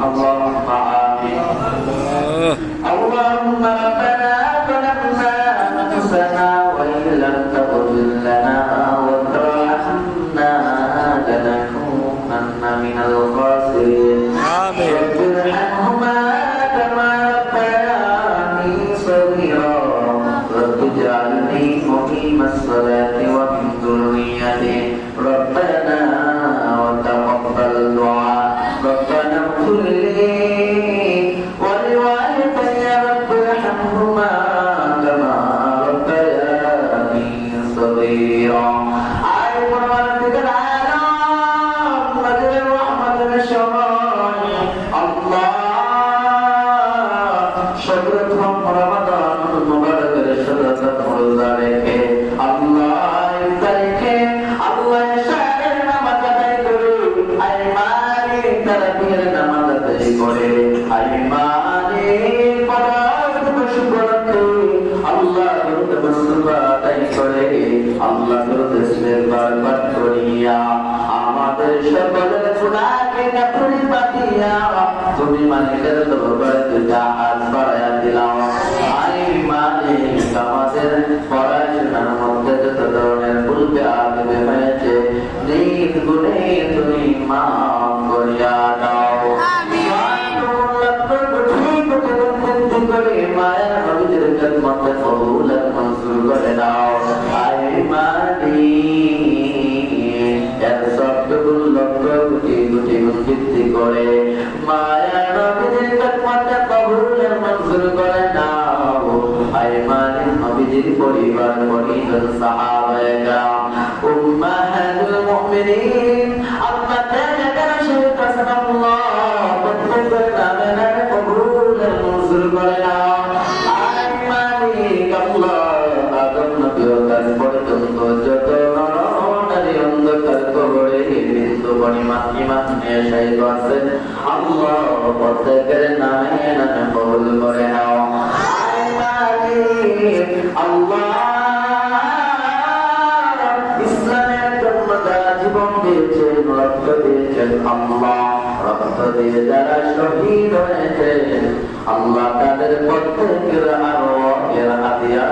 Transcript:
اللهم آمين اللهم ربنا ظلمنا أنفسنا وإن لم تغفر لنا وترحمنا لنكونن من الخاسرين آمين رب ارحمهما كما ربياني صغيرا رب اجعلني مقيم الصلاة ومن ذريتي ربنا وتقبل دعاء ربنا اغفر لي ولوالدي رب ارحمهما كما ربياني صغيرا أي مرتك العالم مجد الرحمة الشرائع الله شكرتهم رمضان المبارك شكرتهم رمضانك الله يفترك الله شاعر نمت تيكري أي مالي تربير نمت تيكري أي مالي فراد بشكرك الله يرد بسرعة تيكري الله يرد اسمه بربط করিয়া আমাদের সকলের গুনাহকে গাফরি বাতিয়া তুমি মালিকের দরবারে দুইটা হাত বাড়াইয়া দিলাম আই মালিক আমাদের পড়াশোনার মধ্যে যত ধরনের ভুল বেআদবি হয়েছে নিজ গুণে তুমি মাফ করিয়া দাও মায়ের নবীদের খেদমতে কবুল মঞ্জুর করে দাও আই মালিক এর সবটুকুন লক্ষ কোটি কোটি বৃদ্ধি করে মায়ের নবীদের খেদমতে কবুল মঞ্জুর করে দাও আই মালিক নবীদের পরিবার পরিজন সাহাবায়ে কেরাম উম্মাহাতুল মুমিনিন আল্লাহ তাআলা শহীদ রাসূলুল্লাহ প্রত্যেকের নামে কবুল মঞ্জুর করে দাও আই মালিক আল্লাহ আদম নবী তার পর্যন্ত যত নরনারী অন্ধকার কবরে বিন্দু পরিমাণ ঈমান নিয়ে শহীদ আছে আল্লাহ প্রত্যেকের নামে নামে কবুল করে নাও আই মালিক আল্লাহ ইসলামের জন্য যারা জীবন দিয়েছেন রক্ত দিয়েছেন আল্লাহ রক্ত দিয়ে যারা শহীদ হয়েছে আল্লাহ তাদের প্রত্যেকের আরো এর হাদিয়া